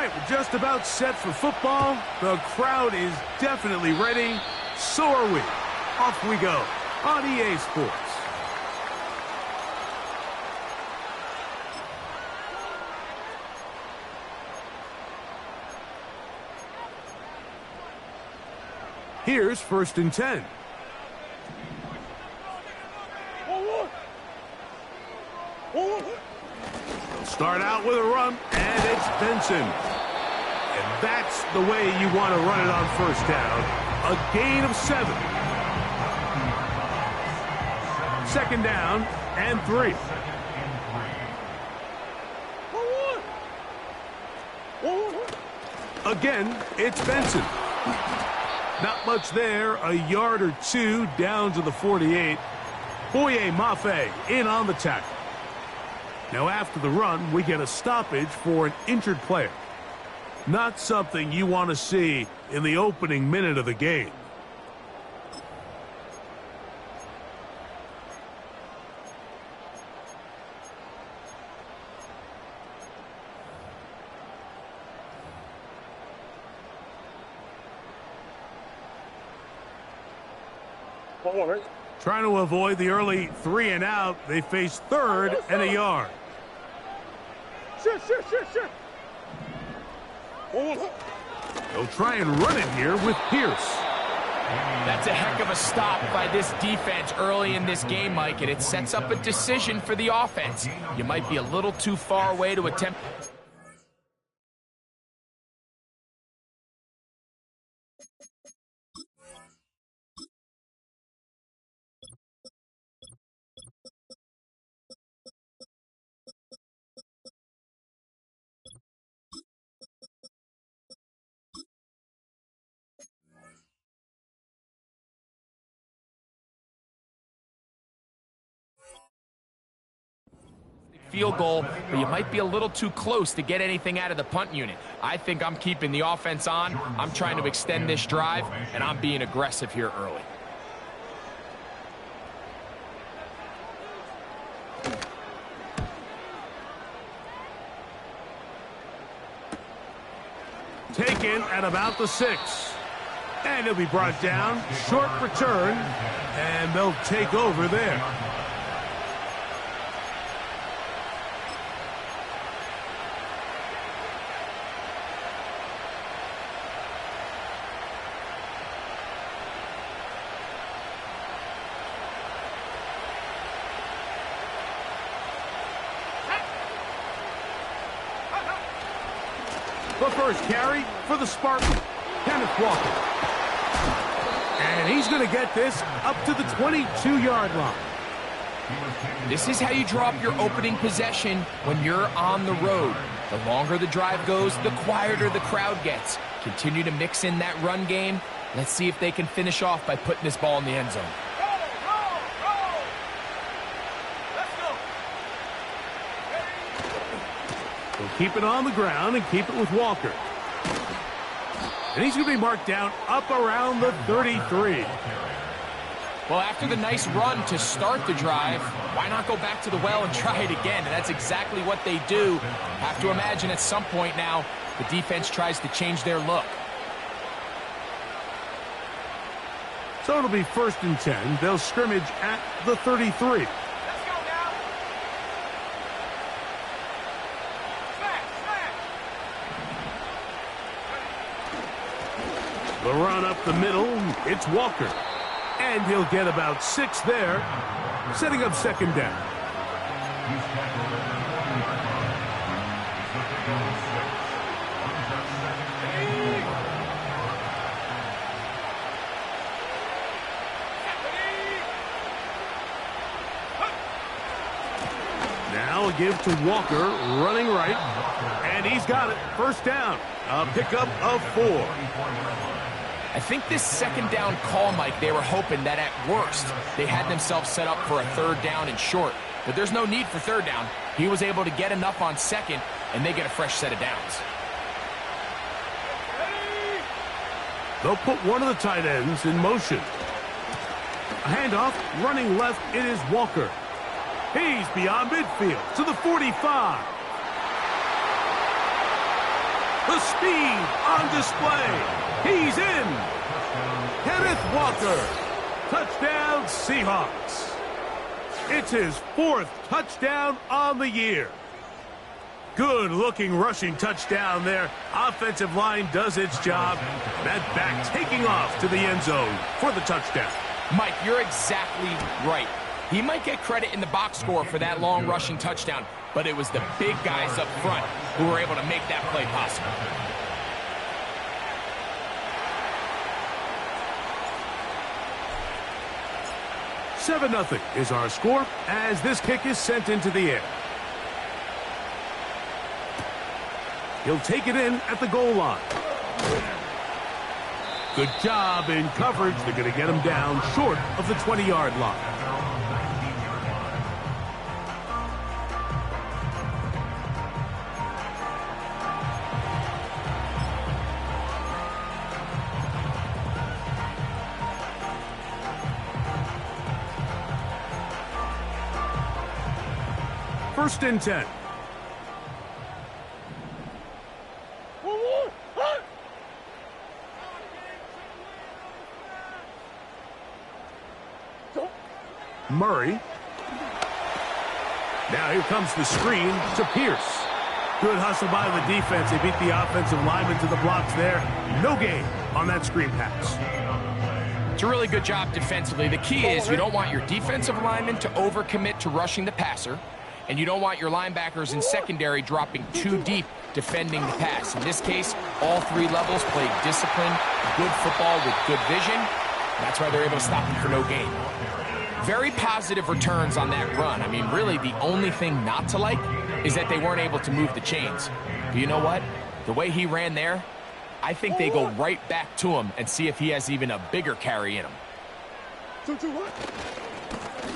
right, we're just about set for football. The crowd is definitely ready. So are we. Off we go on EA Sports. Here's 1st and 10. They'll start out with a run, and it's Benson. And that's the way you want to run it on 1st down. A gain of 7. 2nd down and 3. Again, it's Benson. Not much there, a yard or 2 down to the 48. Boye Mafe in on the tackle. Now after the run, we get a stoppage for an injured player. Not something you want to see in the opening minute of the game. Trying to avoid the early 3 and out, they face 3rd and a yard. Sure. They'll try and run it here with Pierce. That's a heck of a stop by this defense early in this game, Mike, and it sets up a decision for the offense. You might be a little too far away to attempt. Field goal, but you might be a little too close to get anything out of the punt unit. I think I'm keeping the offense on. I'm trying to extend this drive, and I'm being aggressive here early. Taken at about the 6. And he'll be brought down. Short return, and they'll take over there. The first carry for the Spartans, Kenneth Walker. And he's going to get this up to the 22-yard line. This is how you draw up your opening possession when you're on the road. The longer the drive goes, the quieter the crowd gets. Continue to mix in that run game. Let's see if they can finish off by putting this ball in the end zone. He'll keep it on the ground and keep it with Walker. And he's going to be marked down up around the 33. Well, after the nice run to start the drive, why not go back to the well and try it again? And that's exactly what they do. Have to imagine at some point now, the defense tries to change their look. So it'll be 1st and 10. They'll scrimmage at the 33. The run up the middle, it's Walker. And he'll get about 6 there, setting up 2nd down. Now a give to Walker, running right. And he's got it, 1st down. A pickup of 4. I think this 2nd down call, Mike, they were hoping that at worst they had themselves set up for a 3rd down and short. But there's no need for 3rd down. He was able to get enough on 2nd, and they get a fresh set of downs. They'll put one of the tight ends in motion. A handoff, running left, it is Walker. He's beyond midfield to the 45. The speed on display. He's in. Kenneth Walker. Touchdown, Seahawks. It's his 4th touchdown on the year. Good-looking rushing touchdown there. Offensive line does its job. That back taking off to the end zone for the touchdown. Mike, you're exactly right. He might get credit in the box score for that long rushing touchdown, but it was the big guys up front who were able to make that play possible. $7-0 is our score as this kick is sent into the air. He'll take it in at the goal line. Good job in coverage. They're going to get him down short of the 20-yard line. First and 10. Murray. Now here comes the screen to Pierce. Good hustle by the defense. They beat the offensive lineman to the blocks there. No gain on that screen pass. It's a really good job defensively. The key is you don't want your defensive lineman to overcommit to rushing the passer, and you don't want your linebackers in secondary dropping too deep defending the pass. In this case, all 3 levels played disciplined, good football with good vision. That's why they're able to stop them for no gain. Very positive returns on that run. I mean, really, the only thing not to like is that they weren't able to move the chains. But you know what? The way he ran there, I think they go right back to him and see if he has even a bigger carry in him.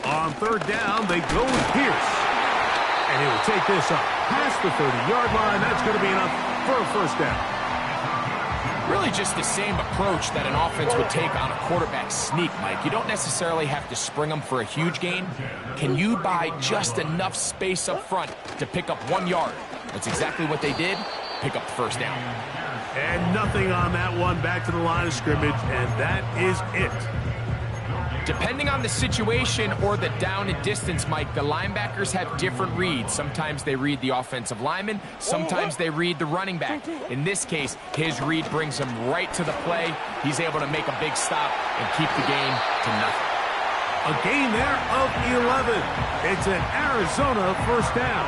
On third down, they go with Pierce. And he will take this up past the 30-yard line. That's going to be enough for a first down. Really just the same approach that an offense would take on a quarterback sneak, Mike. You don't necessarily have to spring them for a huge gain. Can you buy just enough space up front to pick up 1 yard? That's exactly what they did. Pick up the first down. And nothing on that one. Back to the line of scrimmage, and that is it. Depending on the situation or the down and distance, Mike, the linebackers have different reads. Sometimes they read the offensive lineman. Sometimes they read the running back. In this case, his read brings him right to the play. He's able to make a big stop and keep the game to nothing. A gain there of 11. It's an Arizona first down.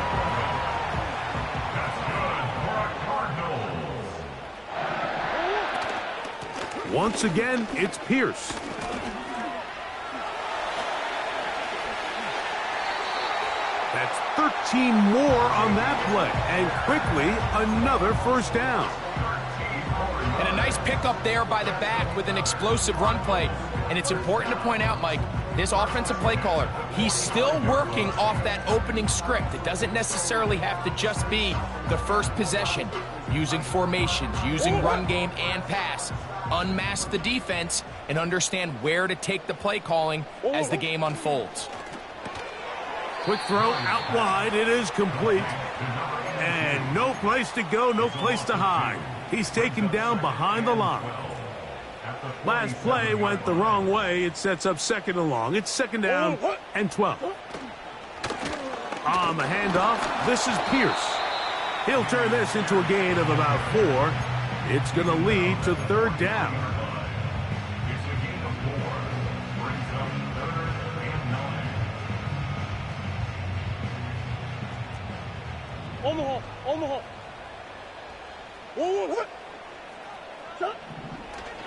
Once again, it's Pierce. That's 13 more on that play. And quickly, another first down. And a nice pickup there by the back with an explosive run play. And it's important to point out, Mike, this offensive play caller, he's still working off that opening script. It doesn't necessarily have to just be the first possession. Using formations, using run game and pass. Unmask the defense and understand where to take the play calling as the game unfolds. Quick throw out wide. It is complete. And no place to go, no place to hide. He's taken down behind the line. Last play went the wrong way. It sets up second and long. It's second down and 12. On the handoff, this is Pierce. He'll turn this into a gain of about 4. It's going to lead to third down.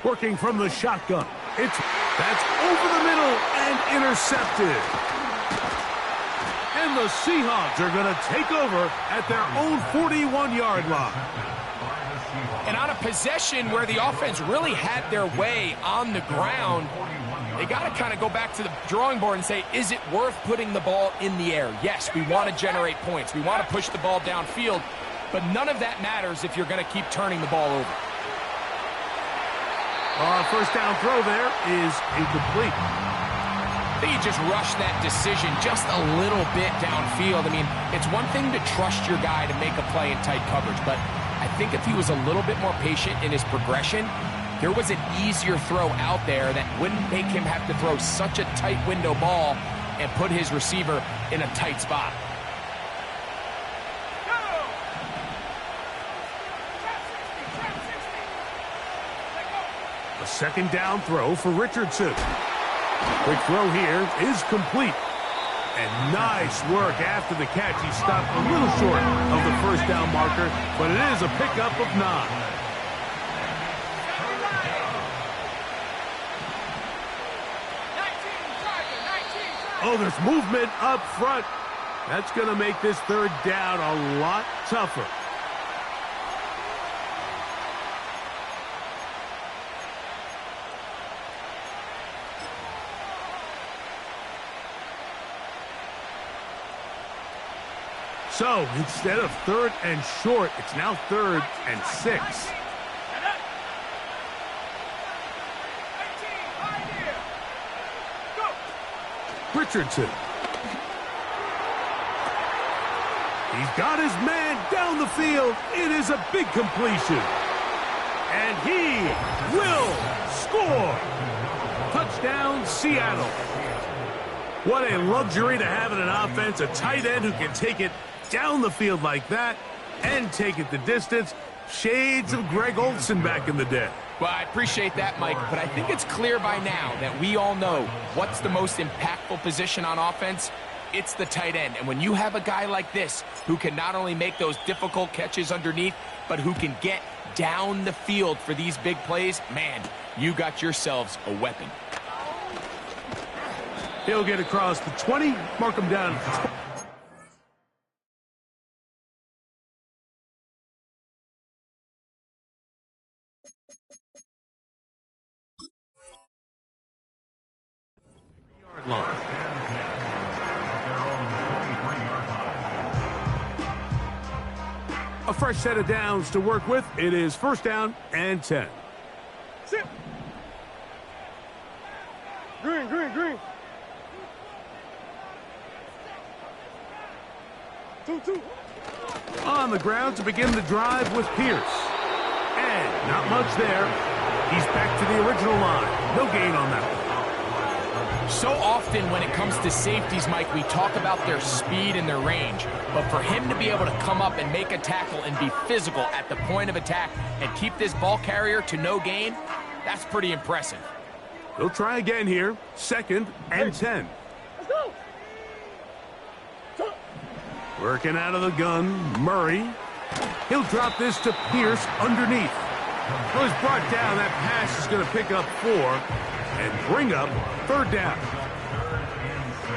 Working from the shotgun. That's over the middle and intercepted. And the Seahawks are going to take over at their own 41-yard line. And on a possession where the offense really had their way on the ground, they got to kind of go back to the drawing board and say, is it worth putting the ball in the air? Yes, we want to generate points. We want to push the ball downfield, but none of that matters if you're going to keep turning the ball over. First down throw there is incomplete. I think he just rushed that decision just a little bit downfield. I mean, it's one thing to trust your guy to make a play in tight coverage, but I think if he was a little bit more patient in his progression, there was an easier throw out there that wouldn't make him have to throw such a tight window ball and put his receiver in a tight spot. A second down throw for Richardson. Quick throw here is complete. And nice work after the catch. He stopped a little short of the first down marker, but it is a pickup of 9. Oh, there's movement up front. That's going to make this third down a lot tougher. So instead of 3rd and short, it's now 3rd and 6. Richardson. He's got his man down the field. It is a big completion. And he will score. Touchdown, Seattle. What a luxury to have in an offense, a tight end who can take it down the field like that and take it the distance. Shades of Greg Olsen back in the day. Well, I appreciate that, Mike, but I think it's clear by now that we all know what's the most impactful position on offense. It's the tight end. And when you have a guy like this who can not only make those difficult catches underneath, but who can get down the field for these big plays, man, you got yourselves a weapon. He'll get across the 20, mark him down at the 20. Line. A fresh set of downs to work with. It is 1st down and 10. Sit. Green, green, green. 2-2. On the ground to begin the drive with Pierce. And not much there. He's back to the original line. No gain on that one. So often when it comes to safeties, Mike, we talk about their speed and their range. But for him to be able to come up and make a tackle and be physical at the point of attack and keep this ball carrier to no gain, that's pretty impressive. He'll try again here. 2nd and 10. Let's go. Working out of the gun, Murray. He'll drop this to Pierce underneath. Well, he's brought down. That pass is going to pick up 4 and bring up 3rd down.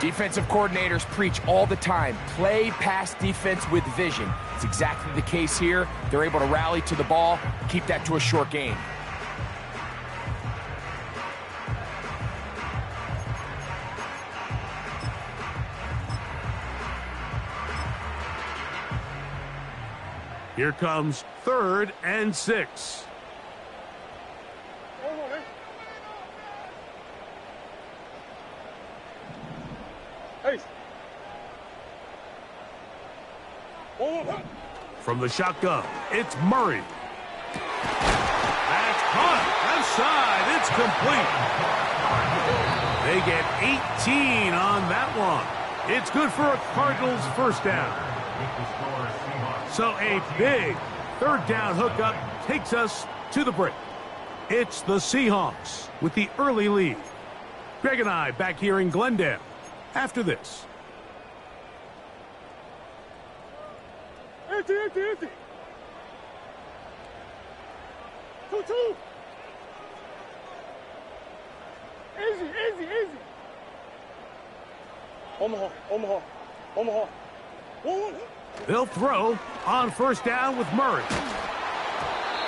Defensive coordinators preach all the time, play pass defense with vision. It's exactly the case here. They're able to rally to the ball, keep that to a short gain. Here comes 3rd and 6. Hey. From the shotgun, it's Murray. That's caught. Left side. It's complete. They get 18 on that one. It's good for a Cardinals 1st down. So a big 3rd down hookup takes us to the break. It's the Seahawks with the early lead. Greg and I back here in Glendale after this. Empty, empty, empty. 2-2. Easy, easy, easy. Omaha, Omaha, Omaha. 1-1. They'll throw on 1st down with Murray.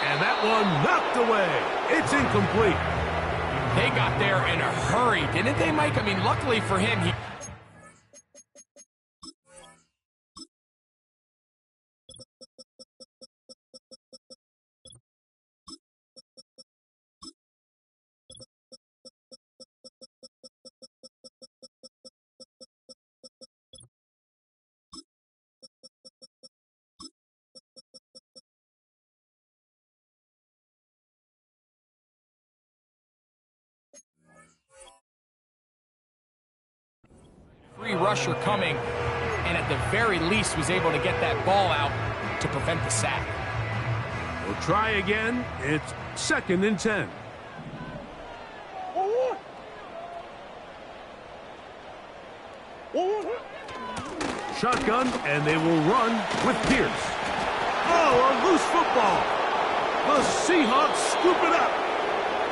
And that one knocked away. It's incomplete. They got there in a hurry, didn't they, Mike? I mean, luckily for him, he heavy rusher coming, and at the very least was able to get that ball out to prevent the sack. We'll try again. It's 2nd and 10. 1-1. 1-1. Shotgun, and they will run with Pierce. Oh, a loose football. The Seahawks scoop it up.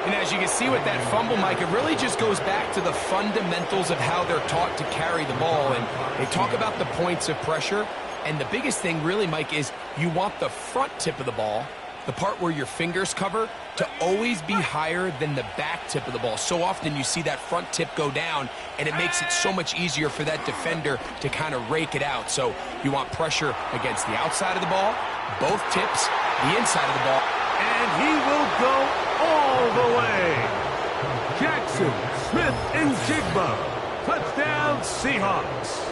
And as you can see with that fumble, Mike, it really just goes back to the fundamentals of how they're taught to carry the ball. And they talk about the points of pressure. And the biggest thing really, Mike, is you want the front tip of the ball, the part where your fingers cover, to always be higher than the back tip of the ball. So often you see that front tip go down, and it makes it so much easier for that defender to kind of rake it out. So you want pressure against the outside of the ball, both tips, the inside of the ball. And he will go all the way. Jackson, Smith, and Jigba. Touchdown, Seahawks.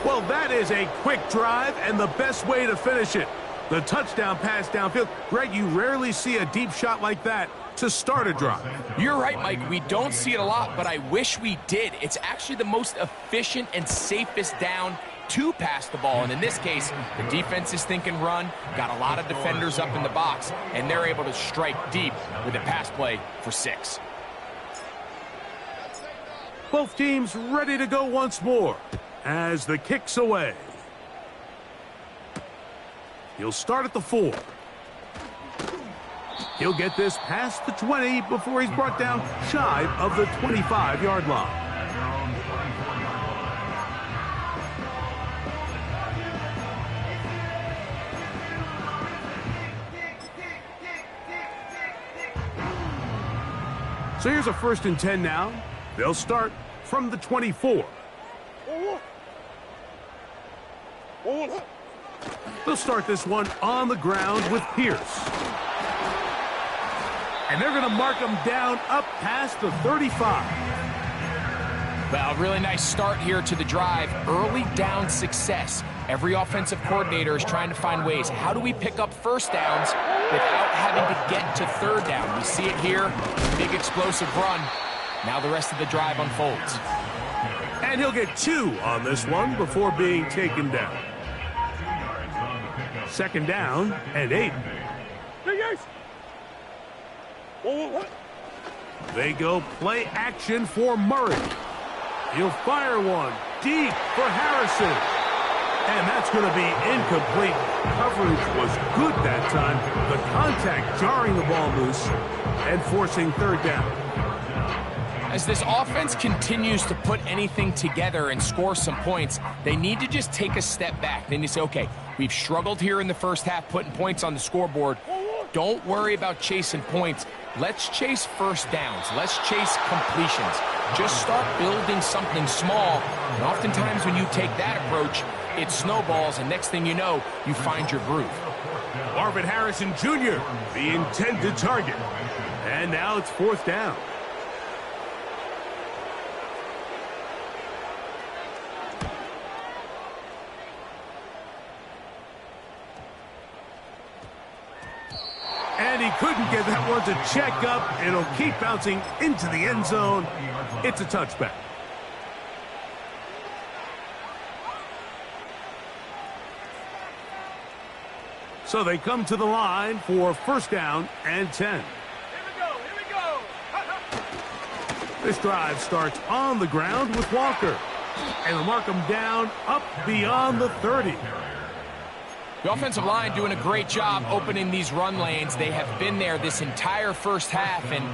Well, that is a quick drive and the best way to finish it. The touchdown pass downfield. Greg, you rarely see a deep shot like that to start a drive. You're right, Mike. We don't see it a lot, but I wish we did. It's actually the most efficient and safest down to pass the ball. And in this case, the defense is thinking run, got a lot of defenders up in the box, and they're able to strike deep with a pass play for 6. Both teams ready to go once more as the kick's away. He'll start at the 4. He'll get this past the 20 before he's brought down shy of the 25-yard line. So here's a 1st and 10 now. They'll start from the 24. 1-1. 1-1. They'll start this one on the ground with Pierce. And they're going to mark him down up past the 35. Well, really nice start here to the drive. Early down success. Every offensive coordinator is trying to find ways. How do we pick up first downs without having to get to 3rd down? We see it here. Big explosive run. Now the rest of the drive unfolds. And he'll get 2 on this one before being taken down. 2nd down and 8. Hey, guys. 1-1. They go play action for Murray. He'll fire one deep for Harrison. And that's going to be incomplete. Coverage was good that time. The contact jarring the ball loose and forcing 3rd down. As this offense continues to put anything together and score some points, they need to just take a step back. They need to say, okay, we've struggled here in the first half putting points on the scoreboard. Don't worry about chasing points. Let's chase first downs. Let's chase completions. Just start building something small. And oftentimes when you take that approach, it snowballs, and next thing you know, you find your groove. Marvin Harrison Jr., the intended target. And now it's 4th down. And he couldn't get that one to check up. It'll keep bouncing into the end zone. It's a touchback. So they come to the line for 1st down and 10. Here we go. This drive starts on the ground with Walker. And they'll mark him down up beyond the 30. The offensive line doing a great job opening these run lanes. They have been there this entire first half, and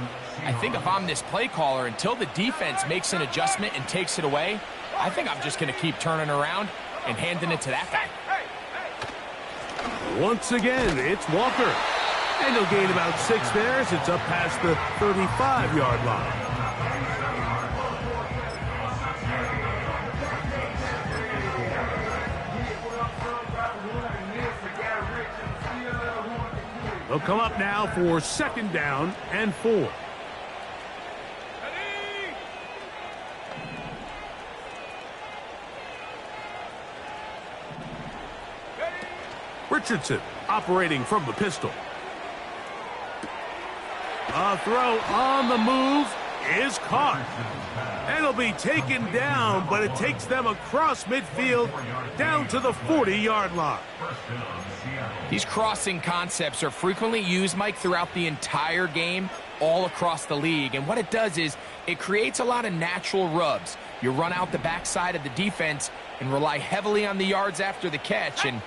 I think if I'm this play caller, until the defense makes an adjustment and takes it away, I think I'm just going to keep turning around and handing it to that guy. Once again, it's Walker. And he'll gain about 6 there as it's up past the 35-yard line. They'll come up now for 2nd down and 4. Richardson operating from the pistol. A throw on the move, is caught. And he'll be taken down, but it takes them across midfield down to the 40-yard line. These crossing concepts are frequently used, Mike, throughout the entire game, all across the league. And what it does is it creates a lot of natural rubs. You run out the backside of the defense and rely heavily on the yards after the catch, and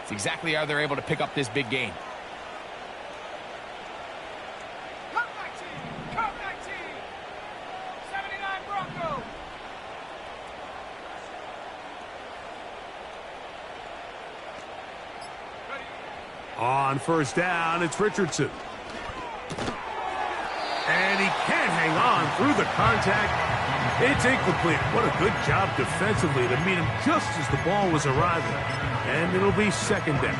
it's exactly how they're able to pick up this big gain. On first down, it's Richardson. And he can't hang on through the contact. It's incomplete. What a good job defensively to meet him just as the ball was arriving. And it'll be second down.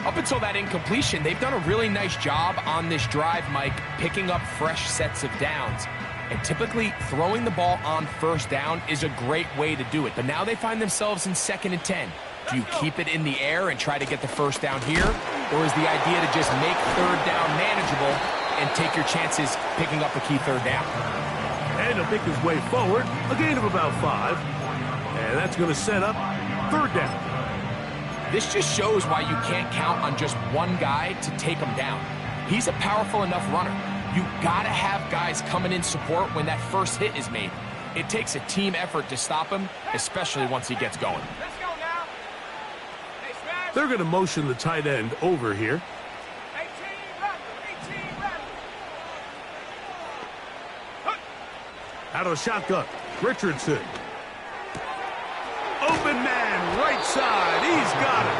Up until that incompletion, they've done a really nice job on this drive, Mike, picking up fresh sets of downs. And typically, throwing the ball on first down is a great way to do it. But now they find themselves in 2nd and 10. Do you keep it in the air and try to get the first down here? Or is the idea to just make third down manageable and take your chances picking up a key third down? And he'll pick his way forward, a gain of about 5. And that's going to set up third down. This just shows why you can't count on just one guy to take him down. He's a powerful enough runner. You got to have guys coming in support when that first hit is made. It takes a team effort to stop him, especially once he gets going. They're going to motion the tight end over here. Out of the shotgun, Richardson. Open man, right side. He's got it.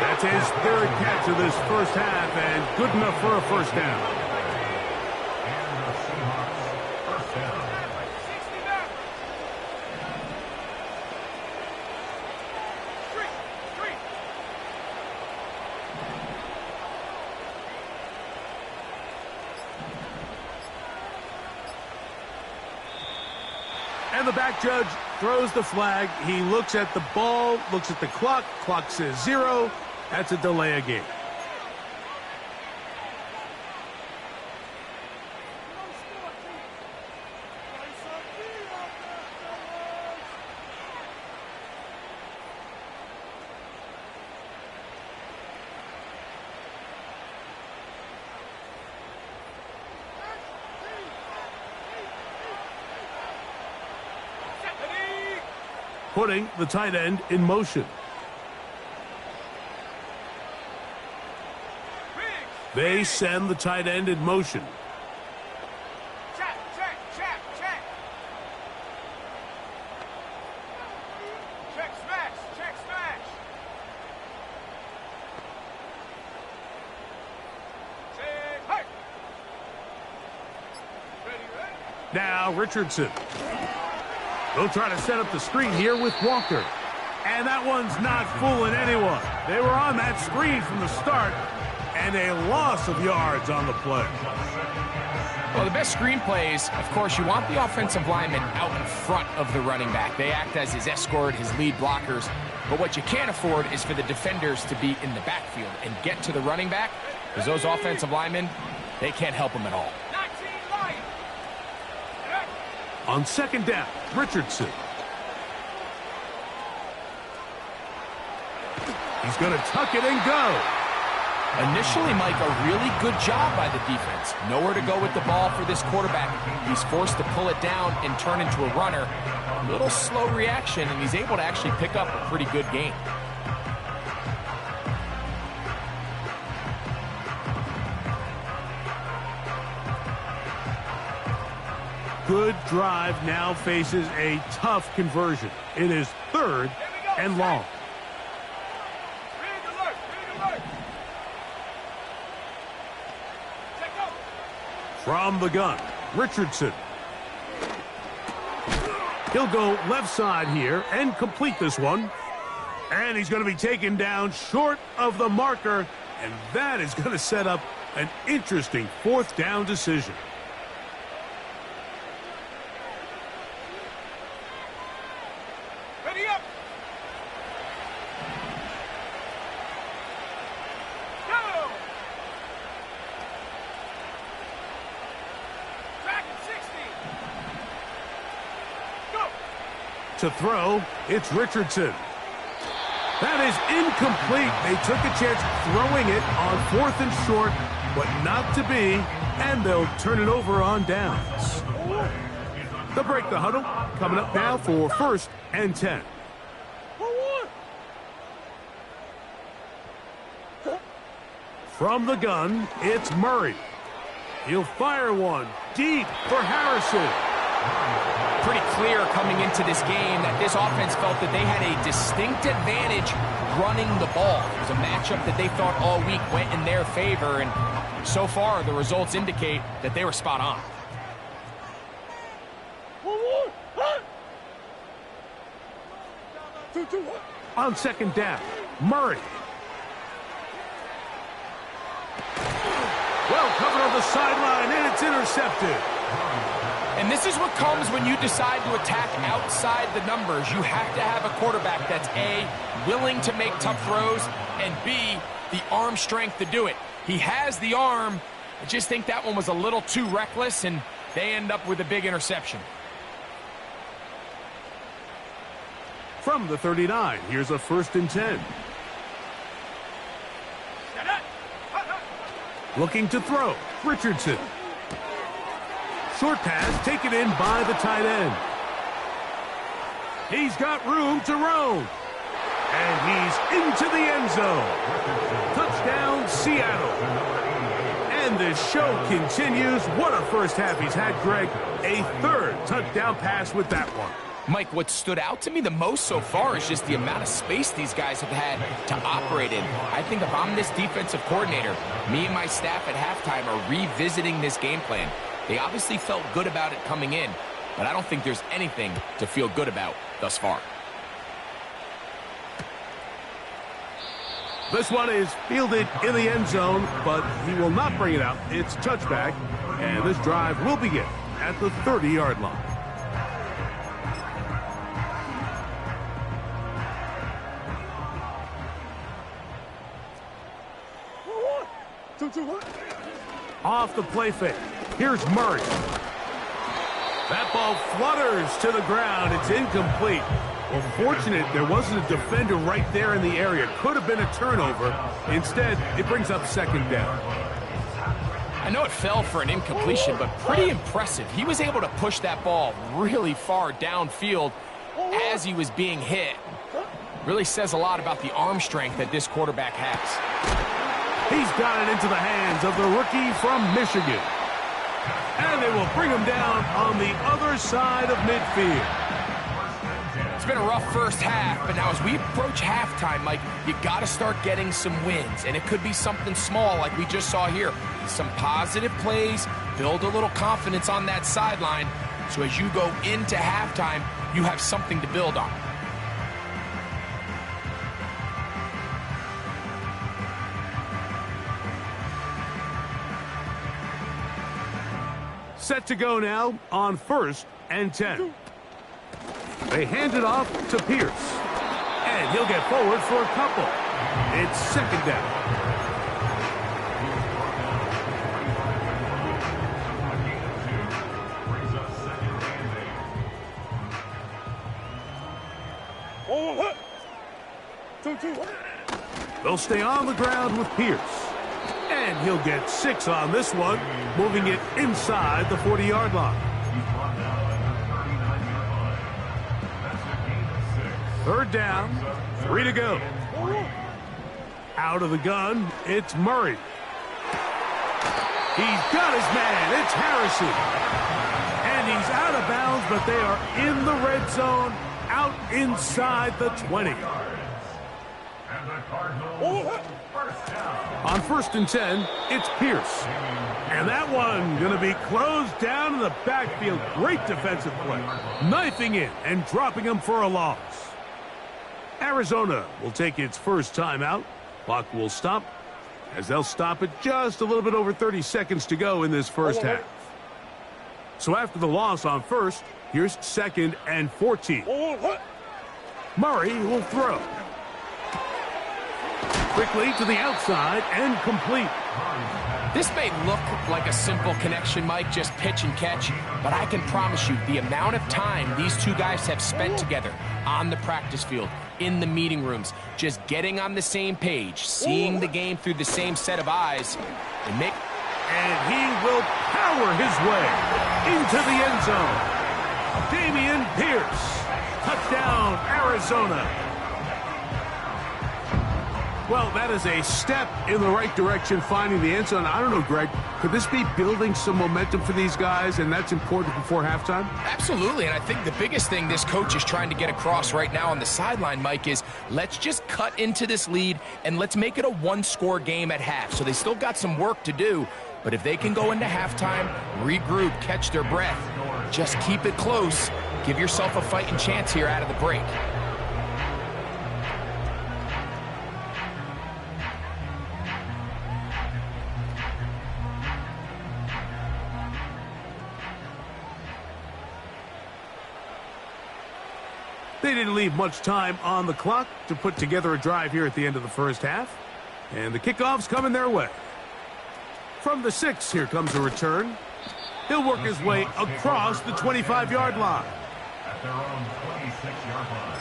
That's his 3rd catch of this first half, and good enough for a first down. And the back judge throws the flag. He looks at the ball, looks at the clock. Clock says 0. That's a delay of game. Putting the tight end in motion. They send the tight end in motion. Check. Check smash. Hey. Ready. Now Richardson. They'll try to set up the screen here with Walker. And that one's not fooling anyone. They were on that screen from the start, and a loss of yards on the play. Well, the best screen plays, of course, you want the offensive lineman out in front of the running back. They act as his escort, his lead blockers. But what you can't afford is for the defenders to be in the backfield and get to the running back, because those offensive linemen, they can't help him at all. On second down, Richardson. He's going to tuck it and go. Initially, Mike, a really good job by the defense. Nowhere to go with the ball for this quarterback. He's forced to pull it down and turn into a runner. A little slow reaction, and he's able to actually pick up a pretty good gain. Good drive now faces a tough conversion. It is 3rd and long. From the gun, Richardson. He'll go left side here and complete this one. And he's going to be taken down short of the marker. And that is going to set up an interesting 4th down decision. Ready up. Go. To throw, it's Richardson. That is incomplete. They took a chance throwing it on 4th and short, but not to be, and they'll turn it over on downs. They'll break the huddle. Coming up now for 1st and 10. From the gun, it's Murray. He'll fire one deep for Harrison. Pretty clear coming into this game that this offense felt that they had a distinct advantage running the ball. It was a matchup that they thought all week went in their favor, and so far the results indicate that they were spot on. On 2nd down, Murray. Well covered on the sideline, and it's intercepted. And this is what comes when you decide to attack outside the numbers. You have to have a quarterback that's A, willing to make tough throws, and B, the arm strength to do it. He has the arm. I just think that one was a little too reckless, and they end up with a big interception. From the 39, here's a 1st and 10. Looking to throw, Richardson. Short pass taken in by the tight end. He's got room to roam. And he's into the end zone. Touchdown, Seattle. And the show continues. What a first half he's had, Greg. A 3rd touchdown pass with that one. Mike, what stood out to me the most so far is just the amount of space these guys have had to operate in. I think if I'm this defensive coordinator, me and my staff at halftime are revisiting this game plan. They obviously felt good about it coming in, but I don't think there's anything to feel good about thus far. This one is fielded in the end zone, but he will not bring it out. It's touchback, and this drive will begin at the 30-yard line. Off the play fake. Here's Murray. That ball flutters to the ground. It's incomplete. Well, fortunate there wasn't a defender right there in the area. Could have been a turnover. Instead, it brings up 2nd down. I know it fell for an incompletion, but pretty impressive. He was able to push that ball really far downfield as he was being hit. Really says a lot about the arm strength that this quarterback has. He's got it into the hands of the rookie from Michigan. And they will bring him down on the other side of midfield. It's been a rough first half, but now as we approach halftime, Mike, you got to start getting some wins. And it could be something small like we just saw here. Some positive plays, build a little confidence on that sideline. So as you go into halftime, you have something to build on. Set to go now on 1st and 10. They hand it off to Pierce. And he'll get forward for a couple. It's 2nd down. They'll stay on the ground with Pierce. And he'll get 6 on this one, moving it inside the 40-yard line. 3rd down, 3 to go. Out of the gun, it's Murray. He's got his man, it's Harrison. And he's out of bounds, but they are in the red zone, out inside the 20. On 1st and 10, it's Pierce. And that one going to be closed down in the backfield. Great defensive play. Knifing in and dropping him for a loss. Arizona will take its first timeout. Clock will stop as they'll stop it just a little bit over 30 seconds to go in this first half. So after the loss on 1st, here's 2nd and 14. Murray will throw. Quickly to the outside and complete. This may look like a simple connection, Mike, just pitch and catch, but I can promise you the amount of time these two guys have spent together on the practice field, in the meeting rooms, just getting on the same page, seeing the game through the same set of eyes, and he will power his way into the end zone. Dameon Pierce, touchdown, Arizona. Well, that is a step in the right direction, finding the end zone. I don't know, Greg, could this be building some momentum for these guys, and that's important before halftime? Absolutely, and I think the biggest thing this coach is trying to get across right now on the sideline, Mike, is let's just cut into this lead, and let's make it a one-score game at half. So they still got some work to do, but if they can go into halftime, regroup, catch their breath, just keep it close, give yourself a fighting chance here out of the break. They didn't leave much time on the clock to put together a drive here at the end of the first half. And the kickoff's coming their way. From the 6, here comes a return. He'll work his way across the 25-yard line. At their own 26-yard line.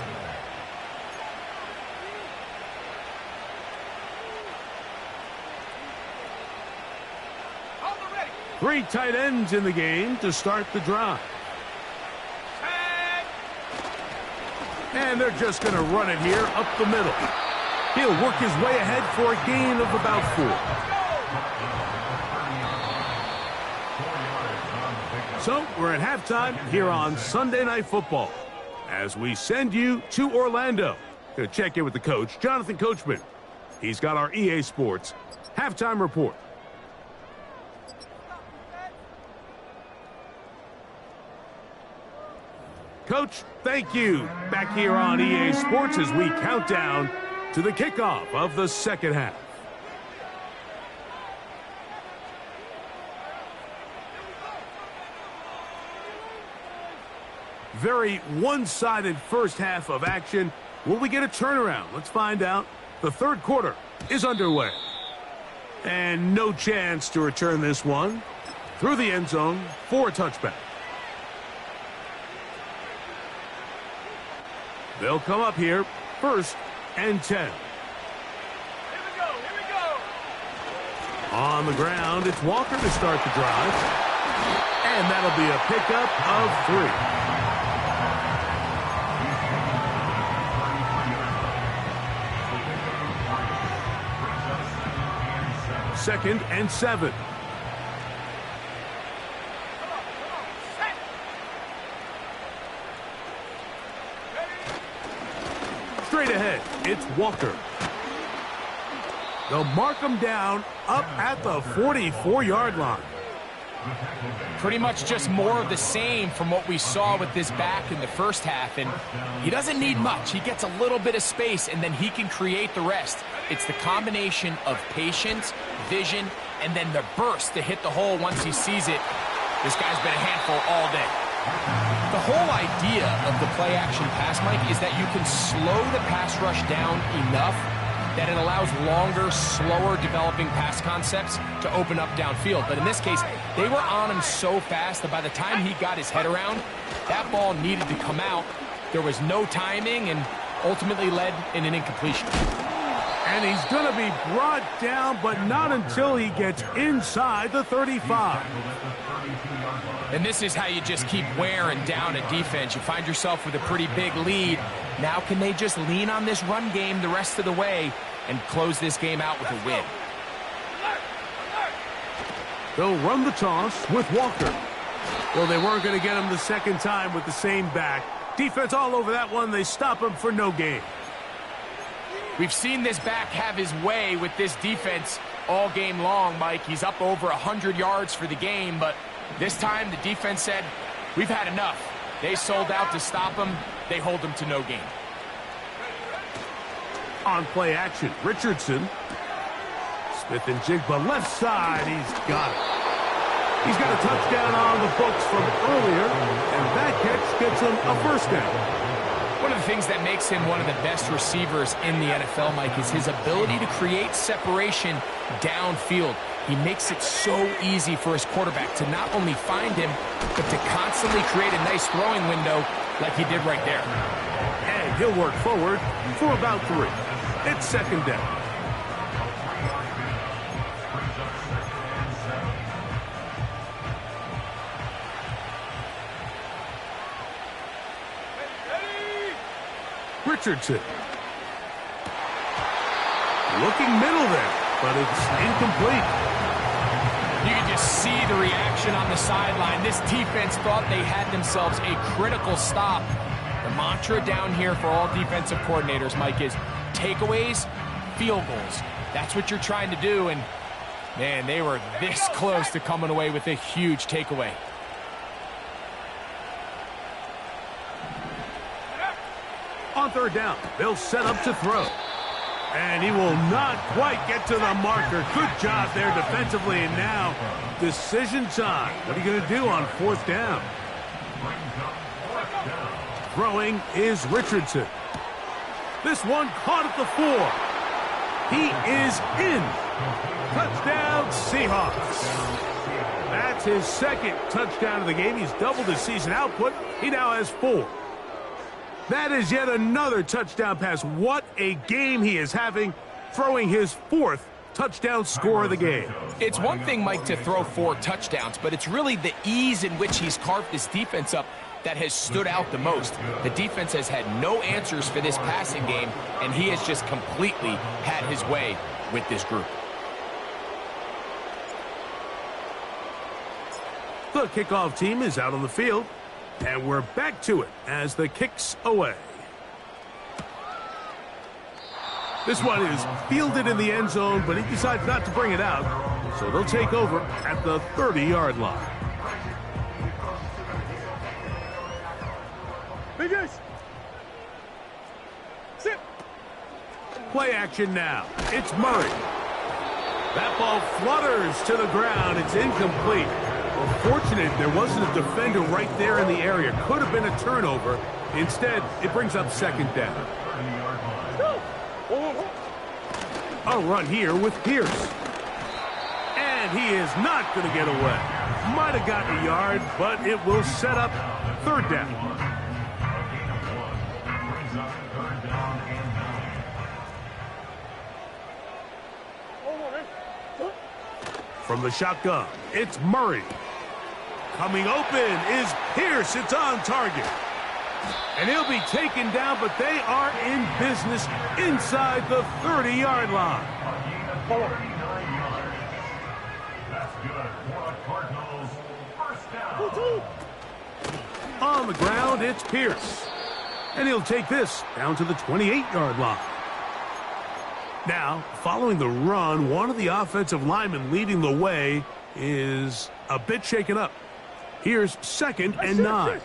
Hold it ready. 3 tight ends in the game to start the drive. And they're just going to run it here up the middle. He'll work his way ahead for a gain of about 4. So we're at halftime here on Sunday Night Football as we send you to Orlando to check in with the coach, Jonathan Coachman. He's got our EA Sports halftime report. Coach, thank you. Back here on EA Sports as we count down to the kickoff of the second half. Very one-sided first half of action. Will we get a turnaround? Let's find out. The third quarter is underway. And no chance to return this one through the end zone for a touchback. They'll come up here, 1st and 10. Here we go, here we go. On the ground, it's Walker to start the drive. And that'll be a pickup of 3. 2nd and 7. Straight ahead, it's Walker. They'll mark him down up at the 44-yard line. Pretty much just more of the same from what we saw with this back in the first half, and he doesn't need much. He gets a little bit of space, and then he can create the rest. It's the combination of patience, vision, and then the burst to hit the hole once he sees it. This guy's been a handful all day. The whole idea of the play-action pass, Mike, is that you can slow the pass rush down enough that it allows longer, slower developing pass concepts to open up downfield. But in this case, they were on him so fast that by the time he got his head around, that ball needed to come out. There was no timing and ultimately led in an incompletion. And he's going to be brought down, but not until he gets inside the 35. And this is how you just keep wearing down a defense. You find yourself with a pretty big lead. Now can they just lean on this run game the rest of the way and close this game out with a win? They'll run the toss with Walker. Well, they weren't going to get him the second time with the same back. Defense all over that one. They stop him for no gain. We've seen this back have his way with this defense all game long, Mike. He's up over 100 yards for the game, but this time the defense said, we've had enough. They sold out to stop him. They hold him to no gain. On play action, Richardson. Smith and Jigba left side. He's got it. He's got a touchdown on the books from earlier, and that catch gets him a first down. One of the things that makes him one of the best receivers in the NFL, Mike, is his ability to create separation downfield. He makes it so easy for his quarterback to not only find him, but to constantly create a nice throwing window like he did right there. And he'll work forward for about 3. It's second down. Richardson. Looking middle there, but it's incomplete. You can just see the reaction on the sideline. This defense thought they had themselves a critical stop. The mantra down here for all defensive coordinators, Mike, is takeaways, field goals. That's what you're trying to do, and man, they were this close to coming away with a huge takeaway. On third down, they'll set up to throw. And he will not quite get to the marker. Good job there defensively. And now, decision time. What are you going to do on fourth down? Throwing is Richardson. This one caught at the 4. He is in. Touchdown, Seahawks. That's his second touchdown of the game. He's doubled his season output. He now has 4. That is yet another touchdown pass. What a game he is having, throwing his 4th touchdown score of the game. It's one thing, Mike, to throw 4 touchdowns, but it's really the ease in which he's carved his defense up that has stood out the most. The defense has had no answers for this passing game, and he has just completely had his way with this group. The kickoff team is out on the field. And we're back to it as the kick's away. This one is fielded in the end zone, but he decides not to bring it out. So they'll take over at the 30-yard line. Sit. Play action now. It's Murray. That ball flutters to the ground. It's incomplete. Fortunate there wasn't a defender right there in the area. Could have been a turnover. Instead, it brings up second down. A run here with Pierce. And he is not going to get away. Might have gotten a yard, but it will set up third down. From the shotgun, it's Murray. Coming open is Pierce. It's on target. And he'll be taken down, but they are in business inside the 30-yard line. That's good for the Cardinals. First down. On the ground, it's Pierce. And he'll take this down to the 28-yard line. Now, following the run, one of the offensive linemen leading the way is a bit shaken up. Here's second and 9.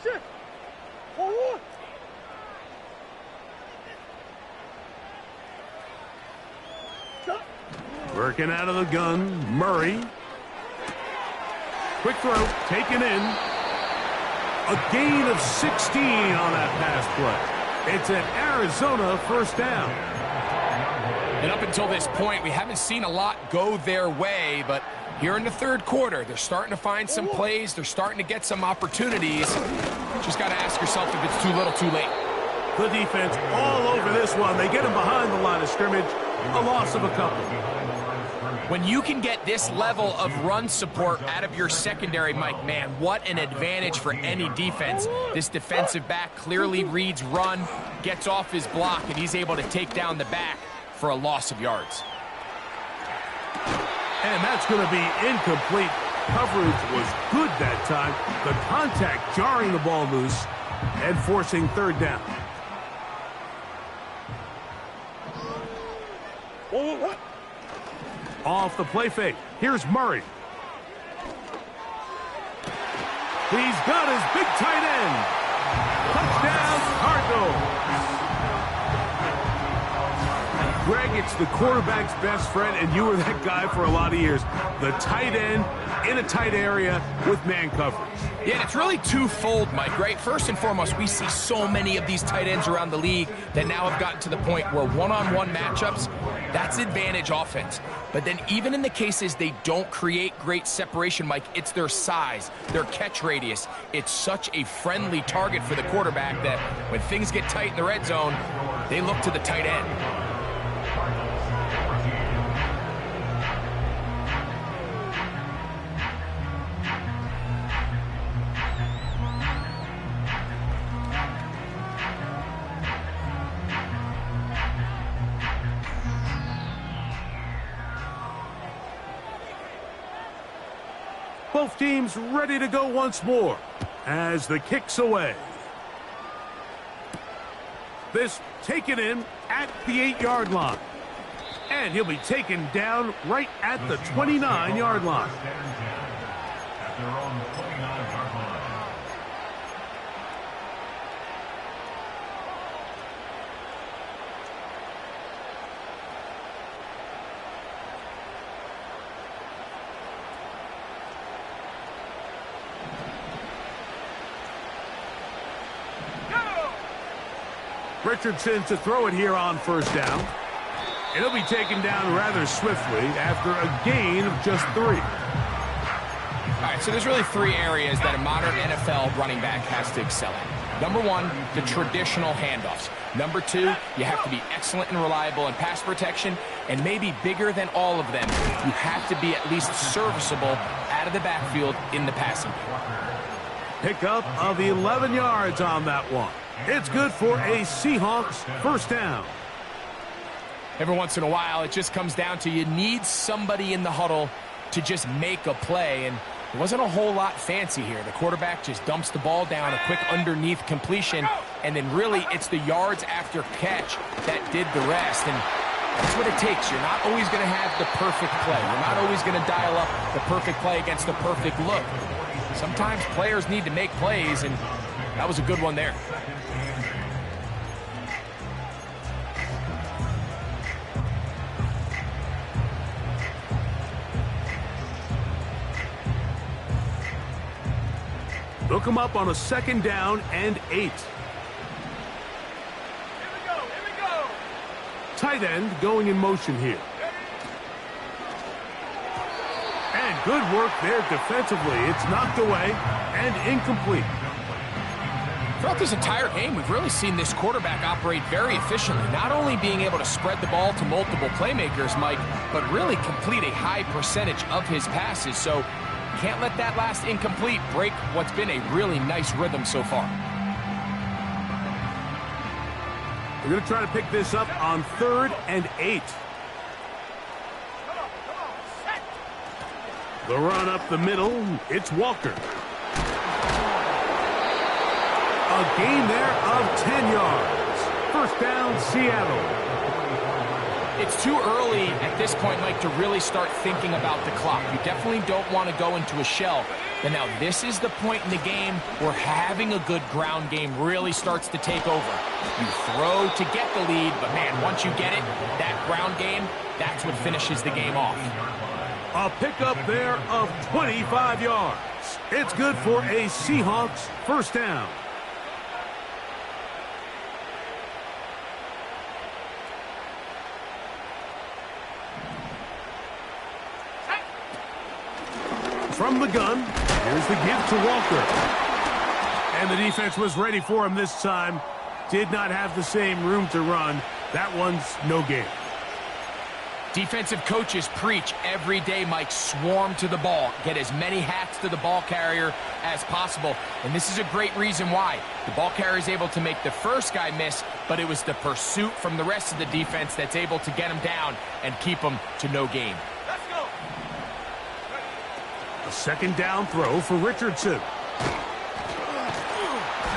Working out of the gun, Murray. Quick throw, taken in. A gain of 16 on that pass play. It's an Arizona first down. And up until this point, we haven't seen a lot go their way, but here in the third quarter, they're starting to find some plays. They're starting to get some opportunities. Just got to ask yourself if it's too little, too late. The defense all over this one. They get him behind the line of scrimmage. A loss of a couple. When you can get this level of run support out of your secondary, Mike, man, what an advantage for any defense. This defensive back clearly reads run, gets off his block, and he's able to take down the back for a loss of yards. And that's going to be incomplete. Coverage was good that time. The contact jarring the ball loose and forcing third down. Off the play fake. Here's Murray. He's got his big tight end. Touchdown, Cardinals. Greg, it's the quarterback's best friend, and you were that guy for a lot of years. The tight end in a tight area with man coverage. Yeah, and it's really twofold, Mike, right? First and foremost, we see so many of these tight ends around the league that now have gotten to the point where one-on-one matchups, that's advantage offense. But then even in the cases they don't create great separation, Mike, it's their size, their catch radius. It's such a friendly target for the quarterback that when things get tight in the red zone, they look to the tight end. Both teams ready to go once more as the kick's away. This taken in at the 8-yard line. And he'll be taken down right at the 29-yard line. At their own 29-yard line. Richardson to throw it here on first down. And he'll be taken down rather swiftly after a gain of just 3. All right, so there's really 3 areas that a modern NFL running back has to excel in. Number 1, the traditional handoffs. Number 2, you have to be excellent and reliable in pass protection. And maybe bigger than all of them, you have to be at least serviceable out of the backfield in the passing game. Pickup of 11 yards on that one. It's good for a Seahawks first down. Every once in a while, it just comes down to you need somebody in the huddle to just make a play, and it wasn't a whole lot fancy here. The quarterback just dumps the ball down, a quick underneath completion, and then really it's the yards after catch that did the rest, and that's what it takes. You're not always going to have the perfect play. You're not always going to dial up the perfect play against the perfect look. Sometimes players need to make plays, and that was a good one there. Look him up on a 2nd down and 8. Here we go. Tight end going in motion here. And good work there defensively. It's knocked away and incomplete. Throughout this entire game, we've really seen this quarterback operate very efficiently, not only being able to spread the ball to multiple playmakers, Mike, but really complete a high percentage of his passes. So can't let that last incomplete break what's been a really nice rhythm so far. We're going to try to pick this up on 3rd and 8. The run up the middle, it's Walker. A gain there of 10 yards. First down, Seattle. It's too early at this point, Mike, to really start thinking about the clock. You definitely don't want to go into a shell. But now this is the point in the game where having a good ground game really starts to take over. You throw to get the lead, but man, once you get it, that ground game, that's what finishes the game off. A pickup there of 25 yards. It's good for a Seahawks first down. From the gun, here's the give to Walker. And the defense was ready for him this time. Did not have the same room to run. That one's no gain. Defensive coaches preach every day, Mike, swarm to the ball. Get as many hats to the ball carrier as possible. And this is a great reason why. The ball carrier is able to make the first guy miss, but it was the pursuit from the rest of the defense that's able to get him down and keep him to no gain. Let's go. A 2nd down throw for Richardson.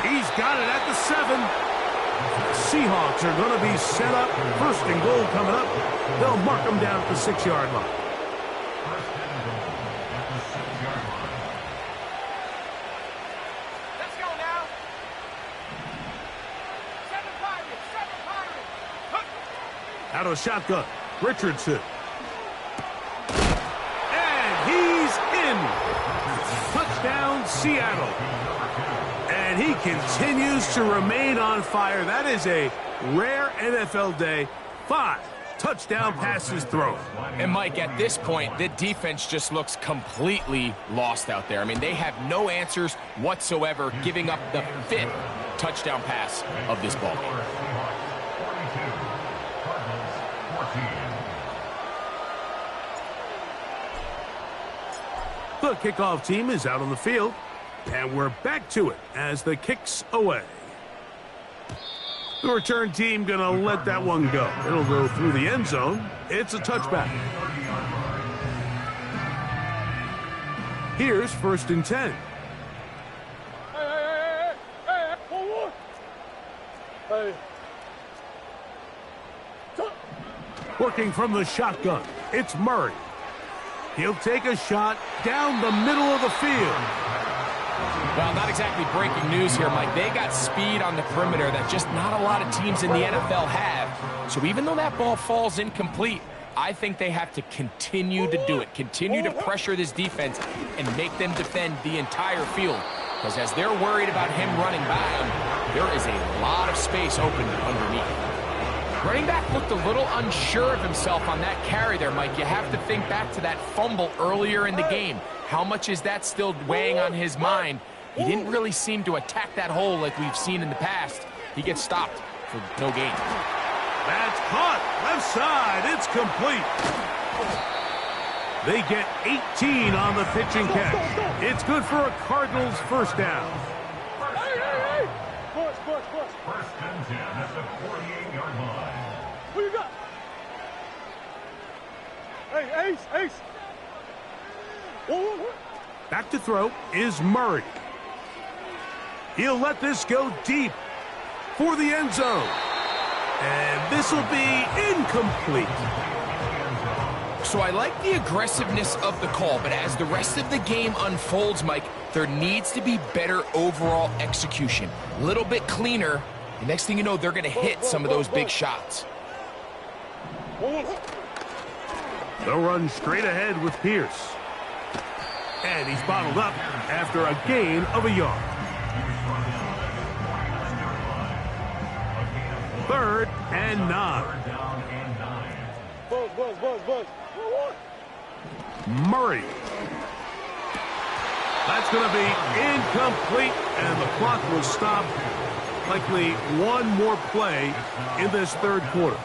He's got it at the 7. The Seahawks are going to be set up. 1st and goal coming up. They'll mark them down at the 6-yard line. First and goal at the 6-yard line. Let's go now. 7 Pirates. Out of shotgun, Richardson. And he's in. Touchdown. Touchdown, Seattle. And he continues to remain on fire. That is a rare NFL day. 5 touchdown passes thrown. And Mike, at this point, the defense just looks completely lost out there. I mean, they have no answers whatsoever, giving up the 5th touchdown pass of this ball game. The kickoff team is out on the field, and we're back to it as the kick's away. The return team going to let that one go. It'll go through the end zone. It's a touchback. Here's 1st and 10. Working from the shotgun, it's Murray. He'll take a shot down the middle of the field. Well, not exactly breaking news here, Mike. They got speed on the perimeter that just not a lot of teams in the NFL have. So even though that ball falls incomplete, I think they have to continue to do it. Continue to pressure this defense and make them defend the entire field. Because as they're worried about him running by them, there is a lot of space open underneath. Running back looked a little unsure of himself on that carry there, Mike. You have to think back to that fumble earlier in the game. How much is that still weighing on his mind? He didn't really seem to attack that hole like we've seen in the past. He gets stopped for no gain. That's caught. Left side. It's complete. They get 18 on the pitch and catch. It's good for a Cardinals first down. First and 10 at the 48-yard line. Who you got? Hey, Ace. Back to throw is Murray. He'll let this go deep for the end zone. And this will be incomplete. So I like the aggressiveness of the call, but as the rest of the game unfolds, Mike, there needs to be better overall execution. A little bit cleaner. The next thing you know, they're going to hit some of those big shots. They'll run straight ahead with Pierce. And he's bottled up after a gain of a yard. 3rd and 9. Buzz. Murray. That's going to be incomplete, and the clock will stop. Likely one more play in this 3rd quarter.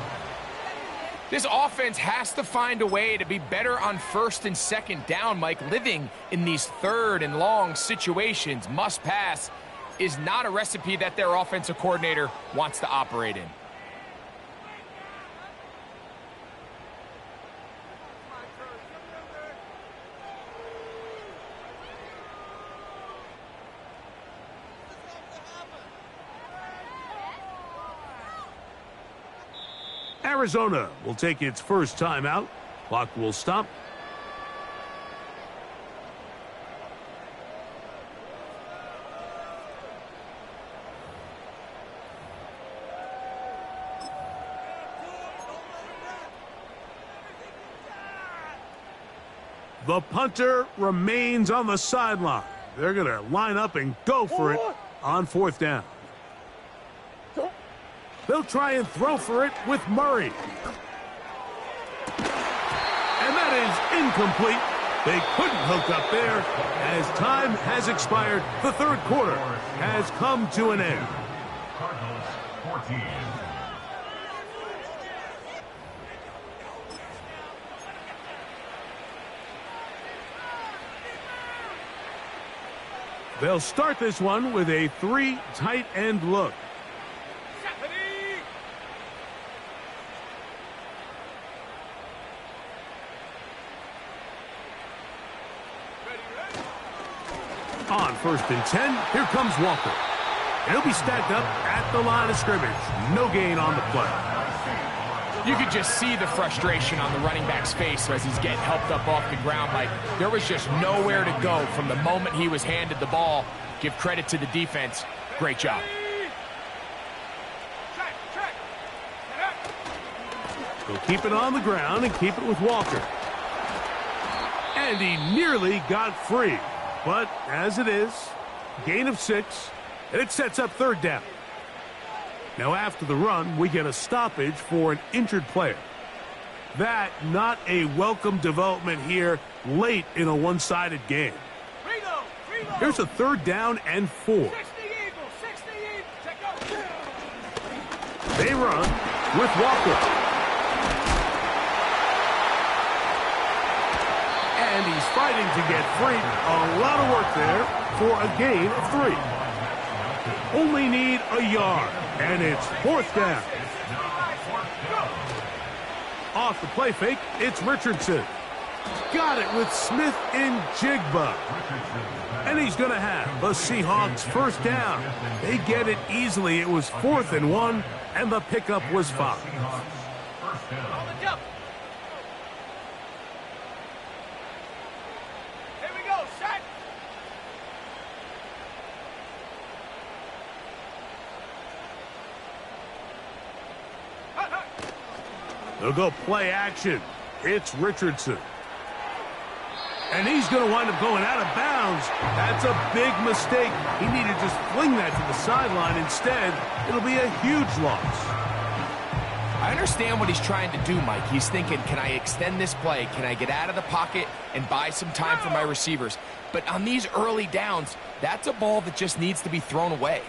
This offense has to find a way to be better on 1st and 2nd down, Mike. Living in these 3rd and long situations, must pass, is not a recipe that their offensive coordinator wants to operate in. Arizona will take its first timeout. Clock will stop. The punter remains on the sideline. They're going to line up and go for it on 4th down. They'll try and throw for it with Murray. And that is incomplete. They couldn't hook up there. As time has expired, the 3rd quarter has come to an end. Cardinals 14. They'll start this one with a 3 tight end look. On 1st and 10, here comes Walker. He'll be stacked up at the line of scrimmage. No gain on the play. You could just see the frustration on the running back's face as he's getting helped up off the ground. Like, there was just nowhere to go from the moment he was handed the ball. Give credit to the defense. Great job. He'll keep it on the ground and keep it with Walker. And he nearly got free. But as it is, gain of 6, and it sets up third down. Now after the run, we get a stoppage for an injured player. That not a welcome development here late in a one-sided game. Here's a third down and 4. They run with Walker. And he's fighting to get free. A lot of work there for a gain of 3. Only need a yard, and it's fourth down. Off the play fake, it's Richardson. Got it with Smith and Jigba. And he's going to have the Seahawks first down. They get it easily. It was 4th and 1, and the pickup was 5. Here we go, set. They'll go play action. It's Richardson. And he's going to wind up going out of bounds. That's a big mistake. He needed to just fling that to the sideline. Instead, it'll be a huge loss. I understand what he's trying to do, Mike. He's thinking, can I extend this play? Can I get out of the pocket and buy some time for my receivers? But on these early downs, that's a ball that just needs to be thrown away.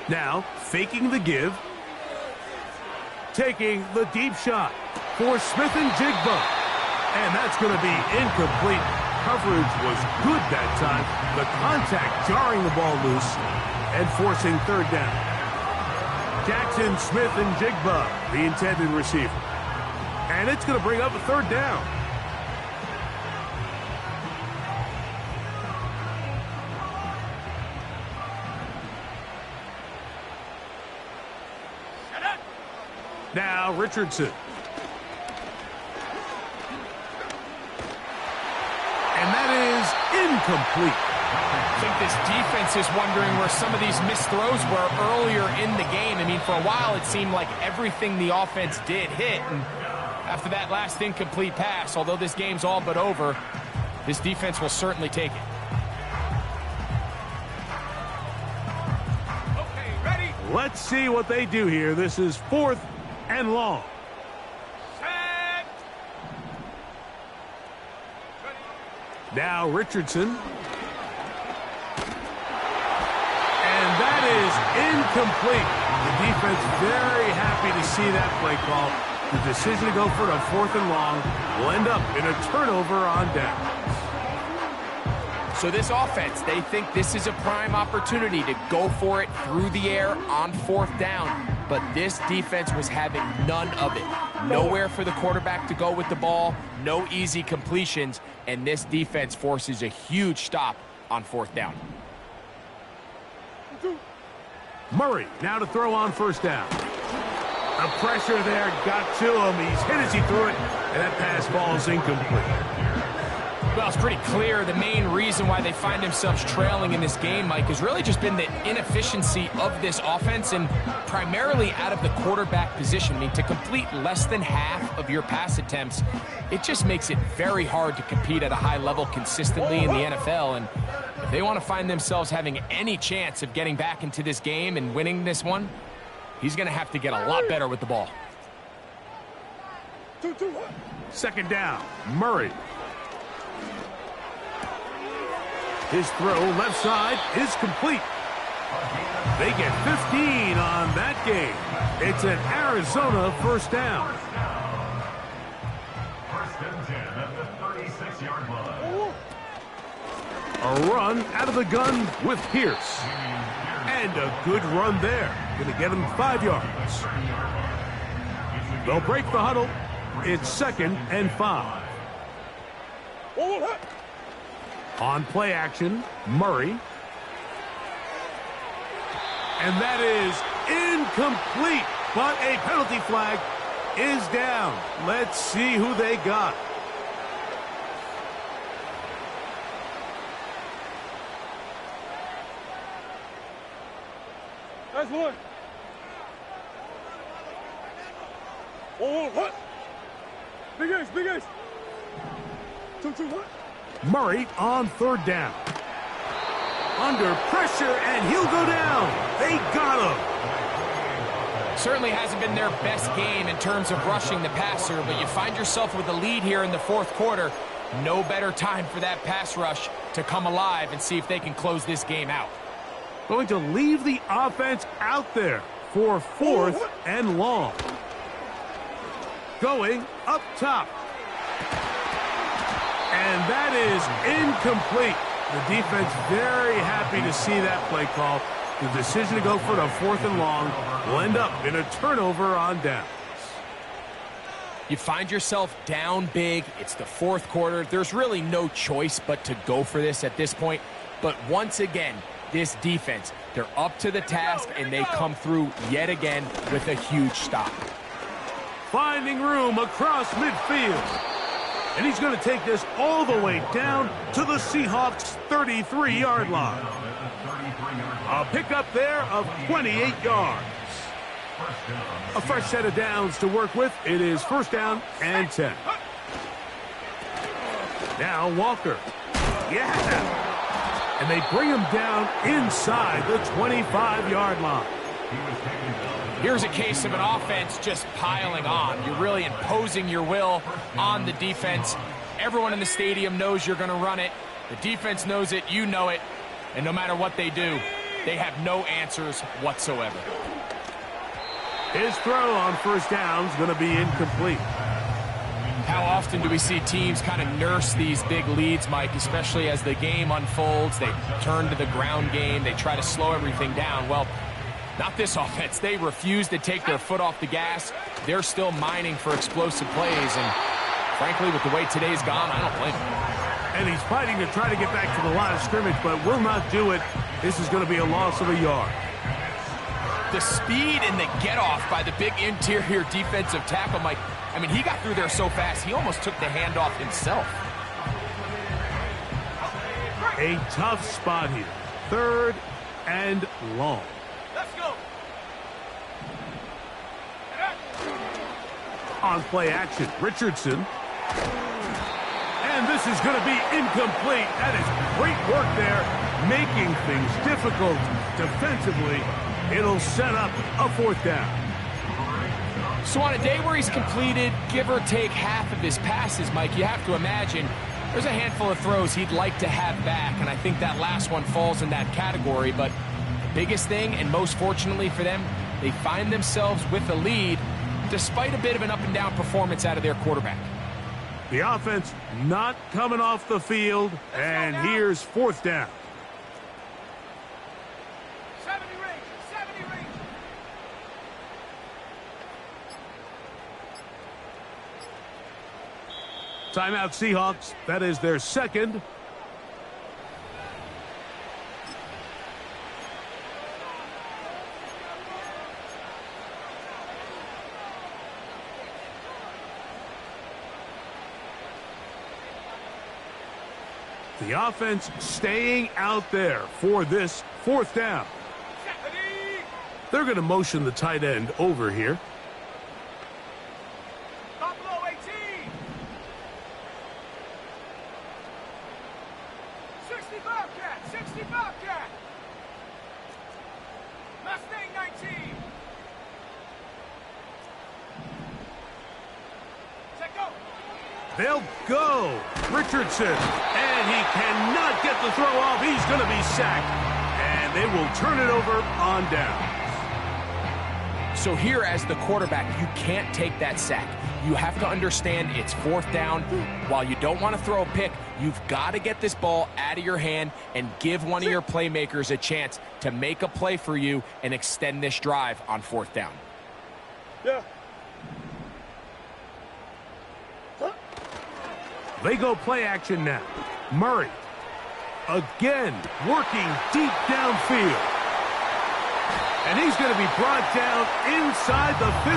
Now, faking the give. Taking the deep shot for Smith and Jigba. And that's going to be incomplete. Coverage was good that time. The contact jarring the ball loose and forcing third down. Jackson, Smith, and Jigba, the intended receiver. And it's going to bring up a third down. Now Richardson. And that is incomplete. I think this defense is wondering where some of these missed throws were earlier in the game. I mean, for a while it seemed like everything the offense did hit. And after that last incomplete pass, although this game's all but over, this defense will certainly take it. Okay, ready? Let's see what they do here. This is 4th and long. Set. Now Richardson. And that is incomplete. The defense very happy to see that play call. The decision to go for it on 4th and long will end up in a turnover on downs. So this offense, they think this is a prime opportunity to go for it through the air on 4th down. But this defense was having none of it. Nowhere for the quarterback to go with the ball, no easy completions, and this defense forces a huge stop on 4th down. Murray now to throw on first down. The pressure there got to him. He's hit as he threw it, and that pass falls incomplete. Well, it's pretty clear the main reason why they find themselves trailing in this game, Mike, has really just been the inefficiency of this offense and primarily out of the quarterback position. I mean, to complete less than half of your pass attempts, it just makes it very hard to compete at a high level consistently in the NFL. And if they want to find themselves having any chance of getting back into this game and winning this one, he's going to have to get a lot better with the ball. Second down, Murray. His throw left side is complete. They get 15 on that game. It's an Arizona first down. First and 10 at the 36-yard line. A run out of the gun with Pierce. And a good run there. Going to get him 5 yards. They'll break the huddle. It's 2nd and 5. On play action, Murray. And that is incomplete. But a penalty flag is down. Let's see who they got. That's one. Oh, what? Big ace, big ace. 2-2, what? Murray on third down. Under pressure, and he'll go down. They got him. Certainly hasn't been their best game in terms of rushing the passer, but you find yourself with a lead here in the fourth quarter. No better time for that pass rush to come alive and see if they can close this game out. Going to leave the offense out there for fourth and long. Going up top. And that is incomplete. The defense very happy to see that play call. The decision to go for it on fourth and long will end up in a turnover on downs. You find yourself down big. It's the fourth quarter. There's really no choice but to go for this at this point. But once again, this defense, they're up to the task, and they come through yet again with a huge stop. Finding room across midfield. And he's going to take this all the way down to the Seahawks' 33-yard line. A pickup there of 28 yards. A fresh set of downs to work with. It is first down and 10. Now Walker. Yeah! And they bring him down inside the 25-yard line. Here's a case of an offense just piling on. You're really imposing your will on the defense. Everyone in the stadium knows you're going to run it. The defense knows it, you know it. And no matter what they do, they have no answers whatsoever. His throw on first down is going to be incomplete. How often do we see teams kind of nurse these big leads, Mike, especially as the game unfolds? They turn to the ground game. They try to slow everything down. Well, not this offense. They refuse to take their foot off the gas. They're still mining for explosive plays. And frankly, with the way today's gone, I don't blame them. And he's fighting to try to get back to the line of scrimmage, but will not do it. This is going to be a loss of a yard. The speed and the get-off by the big interior defensive tackle, Mike. I mean, he got through there so fast, he almost took the handoff himself. A tough spot here. Third and long. Let's go. On play action, Richardson. And this is going to be incomplete. That is great work there, making things difficult defensively. It'll set up a fourth down. So on a day where he's completed, give or take half of his passes, Mike, you have to imagine there's a handful of throws he'd like to have back, and I think that last one falls in that category. But the biggest thing, and most fortunately for them, they find themselves with a lead despite a bit of an up-and-down performance out of their quarterback. The offense not coming off the field, and here's fourth down. 70 range, 70 range. Timeout Seahawks. That is their second. The offense staying out there for this fourth down. They're going to motion the tight end over here. Buffalo 18. 65 cat, 65 cat. Mustang 19. Set go. They'll go. Richardson. And he cannot get the throw off. He's going to be sacked. And they will turn it over on down. So here as the quarterback, you can't take that sack. You have to understand it's fourth down. While you don't want to throw a pick, you've got to get this ball out of your hand and give one of your playmakers a chance to make a play for you and extend this drive on fourth down. Yeah. They go play action now. Murray again working deep downfield. And he's going to be brought down inside the 15.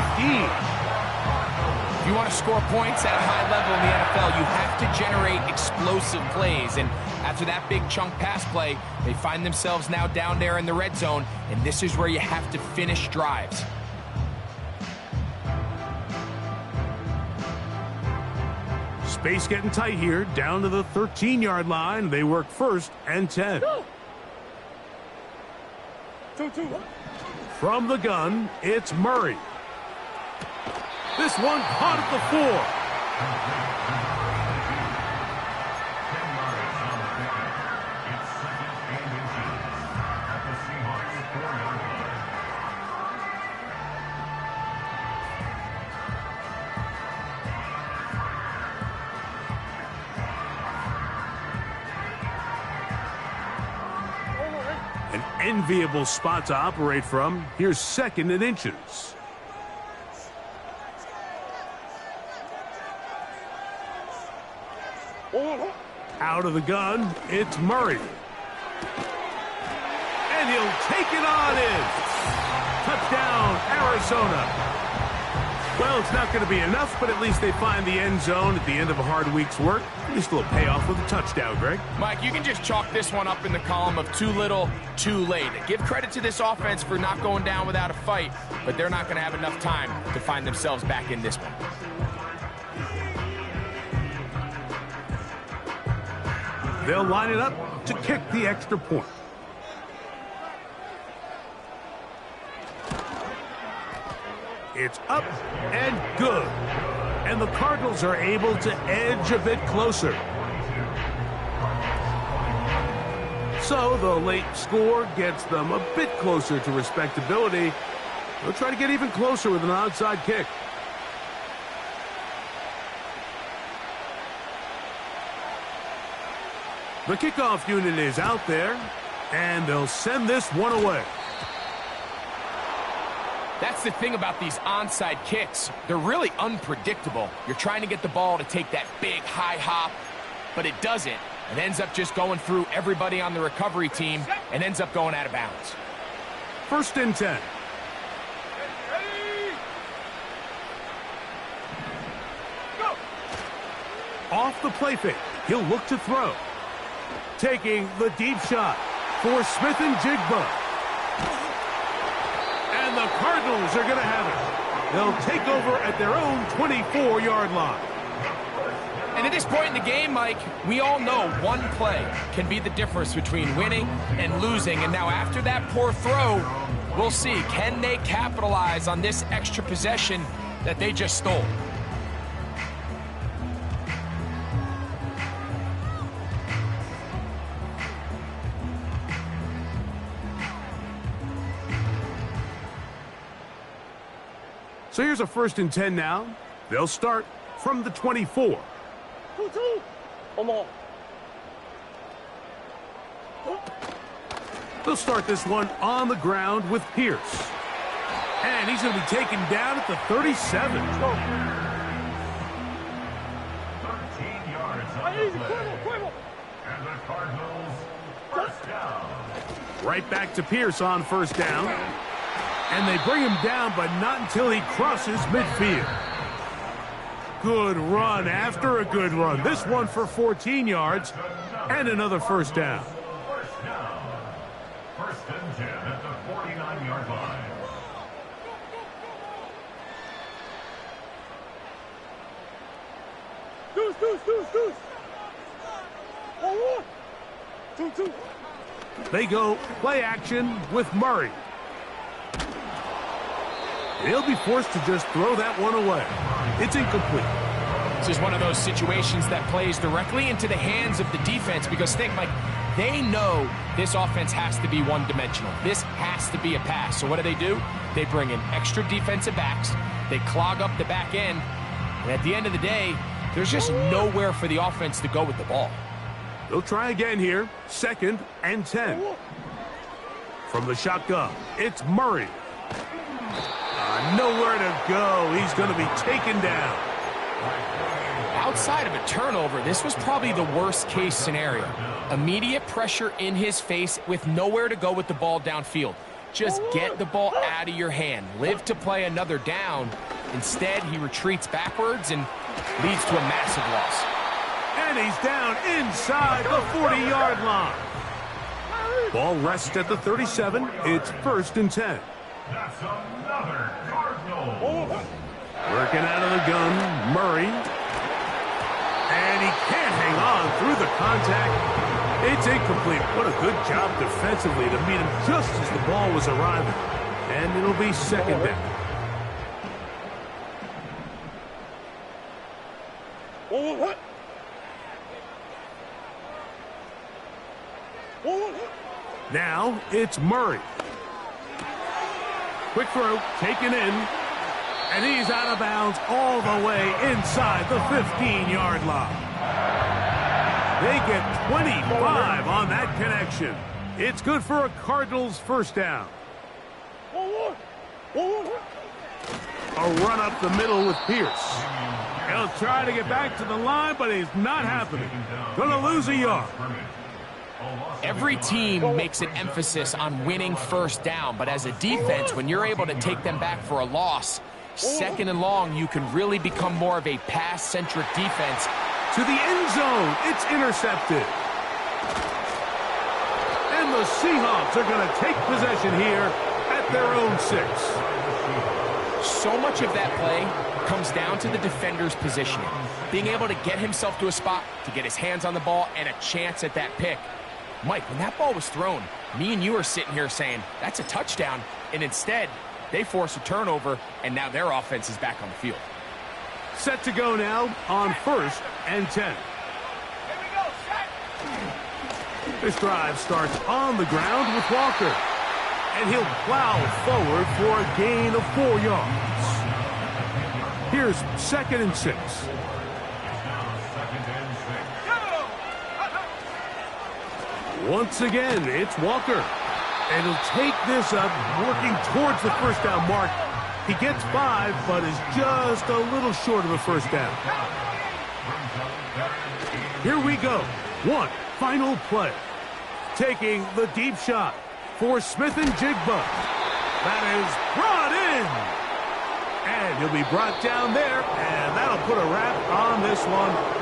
If you want to score points at a high level in the NFL, you have to generate explosive plays. And After that big chunk pass play, they find themselves now down there in the red zone, and this is where you have to finish drives. Space getting tight here, down to the 13-yard line. They work 1st and 10. 2-2. From the gun, it's Murray. This one caught at the 4. 10 yards on the play. It's 2nd and inches at the Seahawks 4-yard line. An enviable spot to operate from. Here's 2nd and inches. Out of the gun, it's Murray. And he'll take it on in. Touchdown, Arizona. Well, it's not going to be enough, but at least they find the end zone at the end of a hard week's work. At least a little payoff with a touchdown, Greg. Mike, you can just chalk this one up in the column of too little, too late. Give credit to this offense for not going down without a fight, but they're not going to have enough time to find themselves back in this one. They'll line it up to kick the extra point. It's up and good. And the Cardinals are able to edge a bit closer. So the late score gets them a bit closer to respectability. They'll try to get even closer with an onside kick. The kickoff unit is out there, and they'll send this one away. That's the thing about these onside kicks. They're really unpredictable. You're trying to get the ball to take that big high hop, but it doesn't. It ends up just going through everybody on the recovery team and ends up going out of bounds. 1st and 10. Ready? Go! Off the play fake, he'll look to throw. Taking the deep shot for Smith and Jigba. And the Cardinals are going to have it. They'll take over at their own 24-yard line. And at this point in the game, Mike, we all know one play can be the difference between winning and losing. And now after that poor throw, we'll see. Can they capitalize on this extra possession that they just stole? So here's a 1st and 10 now. They'll start from the 24. 2-2. 어머. They'll start this one on the ground with Pierce. And he's going to be taken down at the 37. 13 yards on the play. And the Cardinals 1st down. Right back to Pierce on 1st down. And they bring him down, but not until he crosses midfield. Good run after a good run. This one for 14 yards and another 1st down. 1st down. 1st and 10 at the 49-yard line. Deuce. 2-2. They go play action with Murray. He'll be forced to just throw that one away. It's incomplete. This is one of those situations that plays directly into the hands of the defense because think, Mike, they know this offense has to be one-dimensional. This has to be a pass. So what do? They bring in extra defensive backs. They clog up the back end. And at the end of the day, there's just nowhere for the offense to go with the ball. They'll try again here. 2nd and 10. From the shotgun, it's Murray. Nowhere to go. He's going to be taken down. Outside of a turnover, this was probably the worst-case scenario. Immediate pressure in his face with nowhere to go with the ball downfield. Just get the ball out of your hand. Live to play another down. Instead, he retreats backwards and leads to a massive loss. And he's down inside the 40-yard line. Ball rests at the 37. It's 1st and 10. That's another Cardinal. Working out of the gun, Murray. And he can't hang on through the contact. It's incomplete. What a good job defensively to meet him just as the ball was arriving. And it'll be 2nd down. Now it's Murray. Quick throw, taken in. And he's out of bounds all the way inside the 15-yard line. They get 25 on that connection. It's good for a Cardinals 1st down. A run up the middle with Pierce. He'll try to get back to the line, but he's not happening. Gonna lose a yard. Every team makes an emphasis on winning 1st down, but as a defense, when you're able to take them back for a loss, 2nd and long, you can really become more of a pass-centric defense. To the end zone, it's intercepted. And the Seahawks are going to take possession here at their own 6. So much of that play comes down to the defender's positioning, being able to get himself to a spot to get his hands on the ball and a chance at that pick. Mike, when that ball was thrown, me and you are sitting here saying, that's a touchdown, and instead, they force a turnover, and now their offense is back on the field. Set to go now on 1st and 10. This drive starts on the ground with Walker. And he'll plow forward for a gain of 4 yards. Here's 2nd and 6. Once again, it's Walker. And he'll take this up, working towards the 1st down mark. He gets 5, but is just a little short of a 1st down. Here we go. One final play. Taking the deep shot for Smith and Jigba. That is brought in. And he'll be brought down there, and that'll put a wrap on this one.